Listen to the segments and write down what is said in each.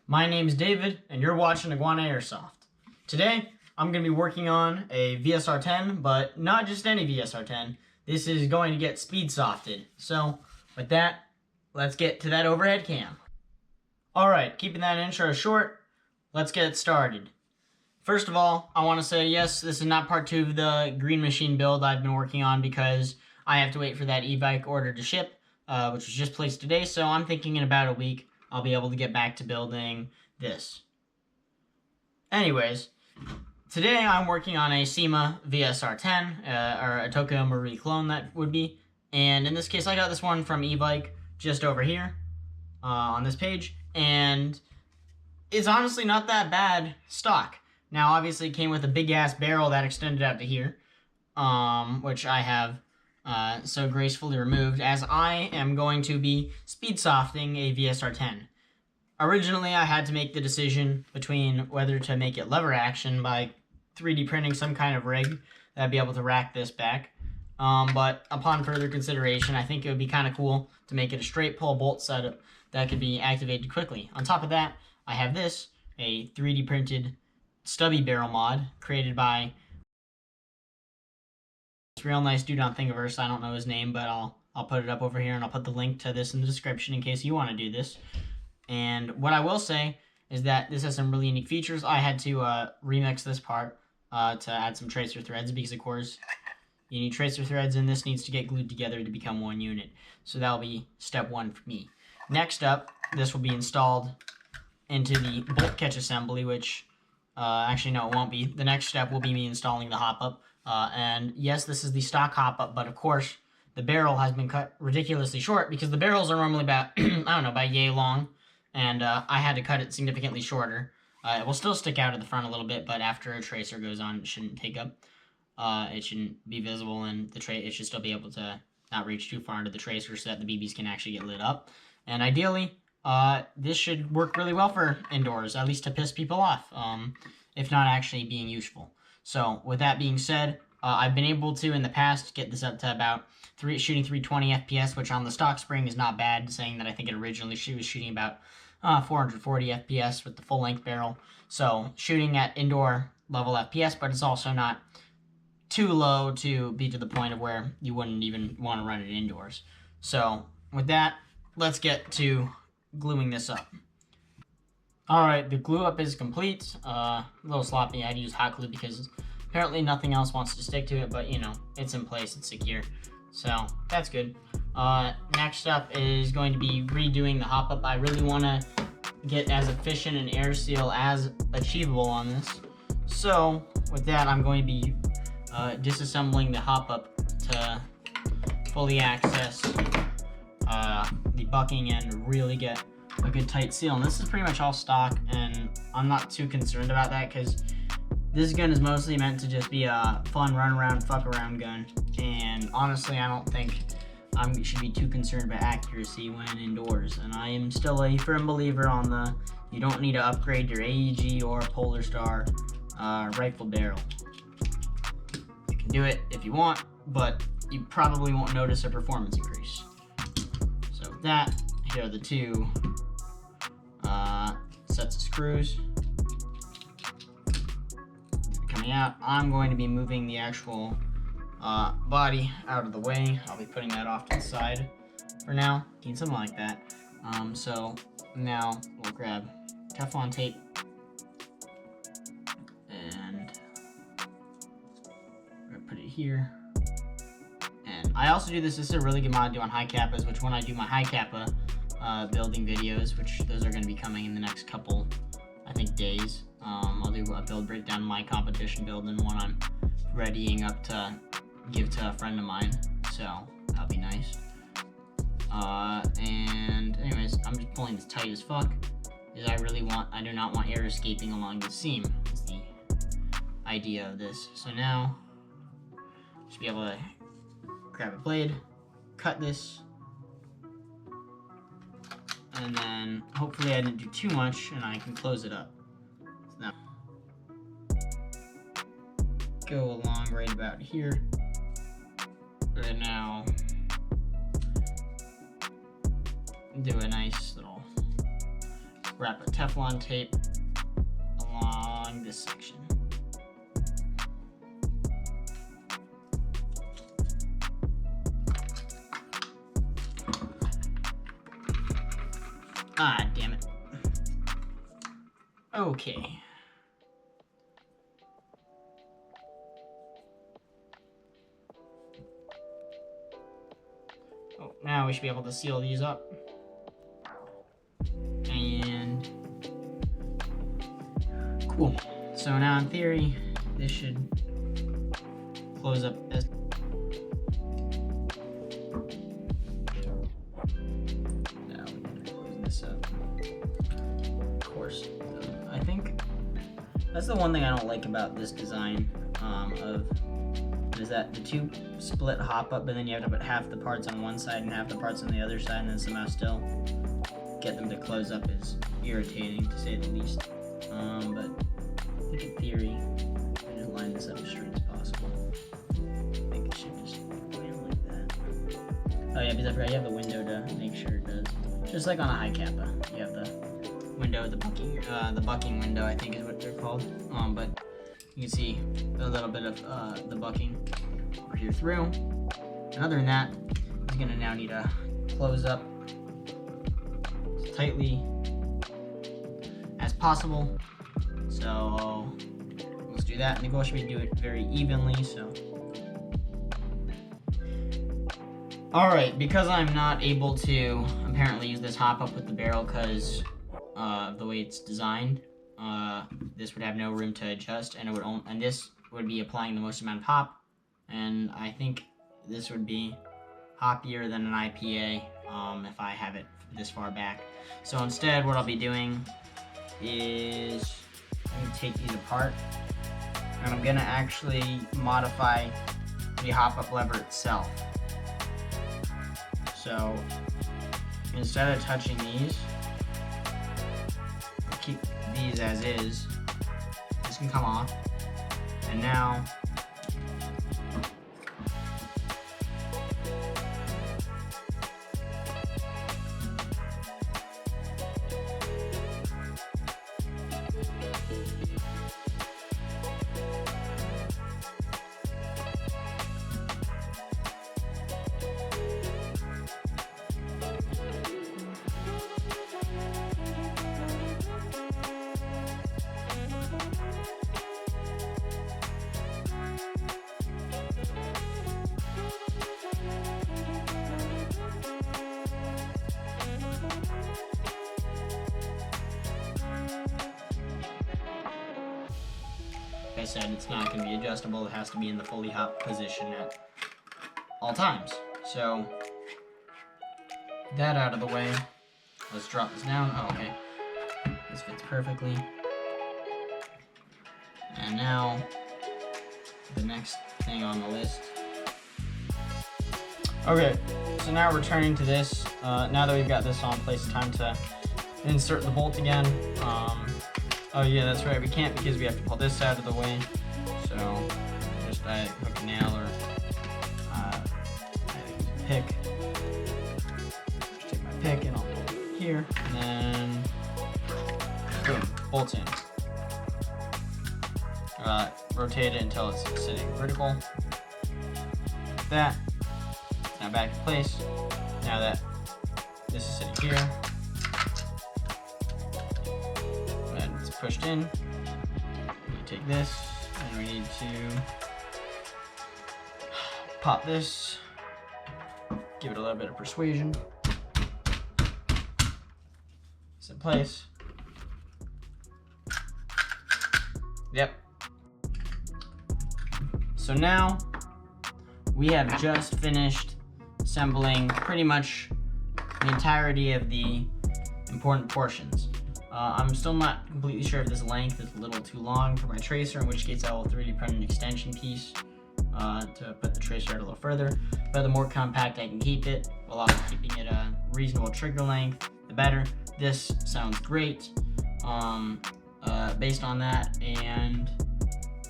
My name's David, and you're watching Iguana Airsoft. Today, I'm going to be working on a VSR-10, but not just any VSR-10. This is going to get speed-softed. So, with that, let's get to that overhead cam. Alright, keeping that intro short, let's get started. First of all, I want to say, yes, this is not part 2 of the green machine build I've been working on because I have to wait for that e-bike order to ship, which was just placed today, so I'm thinking in about a week I'll be able to get back to building this. Anyways, today I'm working on a Cyma VSR-10, or a Tokyo Marui clone that would be, and in this case I got this one from e-bike just over here on this page, and it's honestly not that bad stock. Now obviously it came with a big ass barrel that extended out to here, which I have so gracefully removed, as I am going to be speed softing a VSR-10. Originally, I had to make the decision between whether to make it lever action by 3D printing some kind of rig that'd be able to rack this back. But upon further consideration, I think it would be kind of cool to make it a straight pull bolt setup that could be activated quickly. On top of that, I have this, a 3D printed stubby barrel mod created by this real nice dude on Thingiverse. I don't know his name, but I'll put it up over here, and I'll put the link to this in the description in case you want to do this. And what I will say is that this has some really unique features. I had to remix this part to add some tracer threads because, of course, you need tracer threads, and this needs to get glued together to become one unit. So that'll be step 1 for me. Next up, this will be installed into the bolt catch assembly, which actually, no, it won't be. The next step will be me installing the hop-up. And yes, this is the stock hop-up, but of course, the barrel has been cut ridiculously short because the barrels are normally about, I don't know, about yay long, and I had to cut it significantly shorter. It will still stick out at the front a little bit, but after a tracer goes on, it shouldn't take up. It shouldn't be visible, and it should still be able to not reach too far into the tracer so that the BBs can actually get lit up. And ideally, this should work really well for indoors, at least to piss people off, if not actually being useful. So, with that being said, I've been able to, in the past, get this up to about shooting 320 FPS, which on the stock spring is not bad, saying that I think it originally was shooting about 440 FPS with the full-length barrel. So, shooting at indoor level FPS, but it's also not too low to be to the point of where you wouldn't even want to run it indoors. So, with that, let's get to gluing this up. Alright, the glue up is complete. A little sloppy. I had to use hot glue because apparently nothing else wants to stick to it, but you know, it's in place, it's secure. So, that's good. Next up is going to be redoing the hop-up. I really want to get as efficient an air seal as achievable on this. So, with that, I'm going to be disassembling the hop-up to fully access the bucking and really get a good tight seal. And this is pretty much all stock, and I'm not too concerned about that because this gun is mostly meant to just be a fun run around, fuck around gun. And honestly, I don't think I should be too concerned about accuracy when indoors. And I am still a firm believer on the you don't need to upgrade your AEG or Polar Star rifle barrel. You can do it if you want, but you probably won't notice a performance increase. So with that, here are the two sets of screws coming out. I'm going to be moving the actual body out of the way. I'll be putting that off to the side for now, something like that. So now we'll grab Teflon tape and we're gonna put it here. And I also do this. This is a really good mod to do on high kappas, which when I do my high kappa building videos, which those are going to be coming in the next couple, I think, days. I'll do a build breakdown of my competition build and one I'm readying up to give to a friend of mine, so that'll be nice. And anyways, I'm just pulling this tight as fuck because I do not want air escaping along the seam. Is the idea of this. So now, just be able to grab a blade, cut this, and then hopefully I didn't do too much and I can close it up. So now, go along right about here. Right now, do a nice little wrap a Teflon tape along this section. Ah, damn it. Okay. Oh, now we should be able to seal these up. And cool. So now in theory, this should close up as now we can close this up. Of course. I think that's the one thing I don't like about this design is that the two split hop up, but then you have to put half the parts on one side and half the parts on the other side, and then somehow still get them to close up is irritating, to say the least. But I think in theory, I just line this up as straight as possible. I think it should just go in like that. Oh yeah, because I forgot you have the window to make sure it does. Just like on a high kappa, you have the window, the bucking window, I think is what they're called. But you can see a little bit of the bucking over here through. And other than that, it's gonna now need to close up as tightly as possible. So let's do that. And the goal should be to do it very evenly. So, all right, because I'm not able to apparently use this hop up with the barrel because of the way it's designed. This would have no room to adjust, and this would be applying the most amount of hop, and I think this would be hoppier than an IPA if I have it this far back. So instead, what I'll be doing is I'm gonna take these apart, and I'm gonna actually modify the hop up lever itself. So instead of touching these, I'll keep these as is. This can come off, and now like I said, it's not going to be adjustable. It has to be in the fully hop position at all times. So, that out of the way, let's drop this down. Oh, okay. This fits perfectly. And now, the next thing on the list. Okay, so now returning to this. Now that we've got this on place, it's time to insert the bolt again. Oh yeah, that's right, we can't because we have to pull this out of the way. So just hook a nail or pick. Just take my pick and I'll pull it here, and then boom, bolts in. Rotate it until it's sitting vertical. Like that. Now back in place. Now that this is sitting here, and it's pushed in, we take this and we need to pop this, give it a little bit of persuasion. It's in place. Yep. So now we have just finished assembling pretty much the entirety of the important portions. I'm still not completely sure if this length is a little too long for my tracer, in which case I will 3D print an extension piece to put the tracer out a little further. But the more compact I can keep it, while also keeping it a reasonable trigger length, the better. This sounds great based on that, and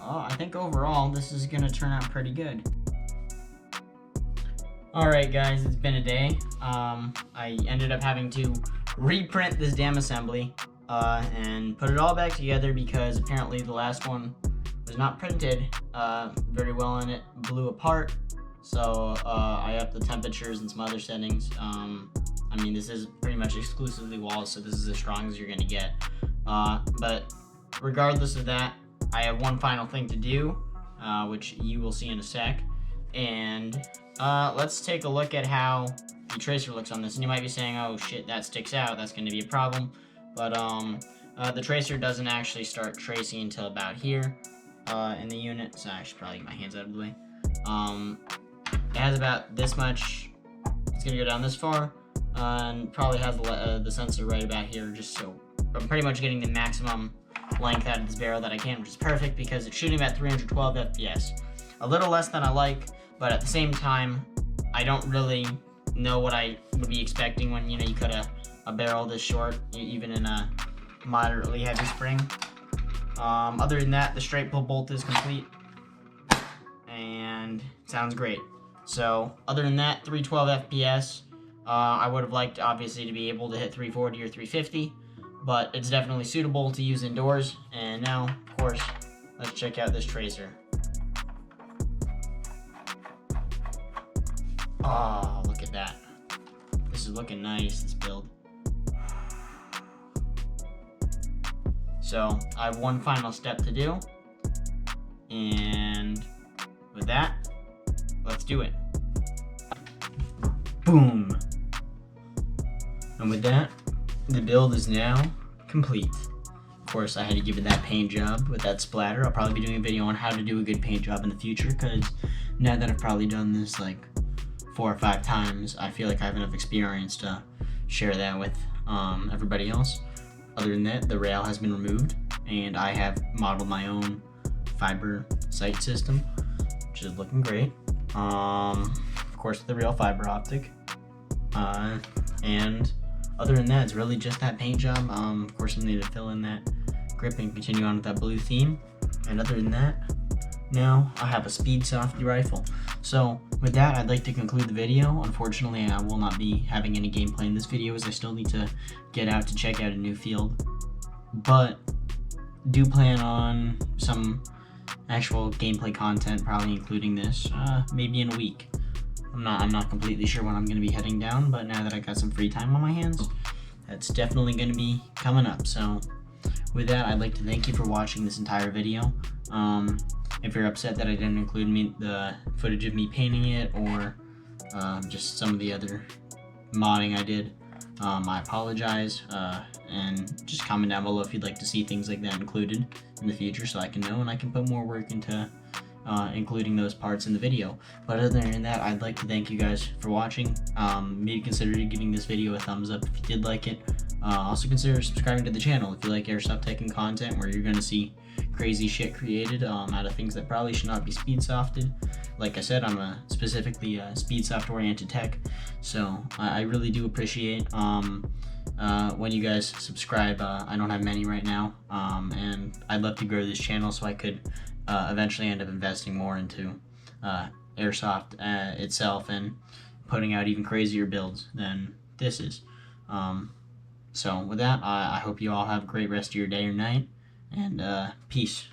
I think overall this is gonna turn out pretty good. Alright guys, it's been a day. I ended up having to reprint this damn assembly and put it all back together, because apparently the last one was not printed very well and it blew apart. So I upped the temperatures and some other settings. I mean, this is pretty much exclusively walls, so this is as strong as you're gonna get. But regardless of that, I have one final thing to do, which you will see in a sec. And let's take a look at how the tracer looks on this. And you might be saying, oh shit, that sticks out, that's gonna be a problem. But the tracer doesn't actually start tracing until about here in the unit. So I should probably get my hands out of the way. It has about this much. It's gonna go down this far, and probably has the sensor right about here, just so I'm pretty much getting the maximum length out of this barrel that I can, which is perfect because it's shooting at 312 FPS. A little less than I like, but at the same time, I don't really know what I would be expecting when, you know, you cut a barrel this short, even in a moderately heavy spring. Other than that, the straight pull bolt is complete, and it sounds great. So other than that, 312 FPS. I would have liked, obviously, to be able to hit 340 or 350, but it's definitely suitable to use indoors. And now, of course, let's check out this tracer. Oh, look at that. This is looking nice, this build. So I have one final step to do, and with that, let's do it. Boom. And with that, the build is now complete. Of course, I had to give it that paint job with that splatter. I'll probably be doing a video on how to do a good paint job in the future, because now that I've probably done this like 4 or 5 times, I feel like I have enough experience to share that with everybody else. Other than that, the rail has been removed, and I have modeled my own fiber sight system, which is looking great. Of course, the real fiber optic. And other than that, it's really just that paint job. Of course, I need to fill in that grip and continue on with that blue theme. And other than that, now I have a SPEEDSOFT rifle. So with that, I'd like to conclude the video. Unfortunately, I will not be having any gameplay in this video, as I still need to get out to check out a new field. But do plan on some actual gameplay content, probably including this, maybe in a week. I'm not completely sure when I'm going to be heading down, but now that I got some free time on my hands, that's definitely going to be coming up. So with that, I'd like to thank you for watching this entire video. If you're upset that I didn't include the footage of me painting it, or just some of the other modding I did, I apologize, and just comment down below if you'd like to see things like that included in the future, so I can know and I can put more work into including those parts in the video. But other than that, I'd like to thank you guys for watching. Maybe consider giving this video a thumbs up if you did like it. Also consider subscribing to the channel if you like Airsoft tech and content, where you're going to see crazy shit created out of things that probably should not be speed-softed. Like I said, I'm specifically speed-soft oriented tech, so I really do appreciate when you guys subscribe. I don't have many right now, and I'd love to grow this channel so I could eventually end up investing more into Airsoft itself and putting out even crazier builds than this is. So with that, I hope you all have a great rest of your day or night, and peace.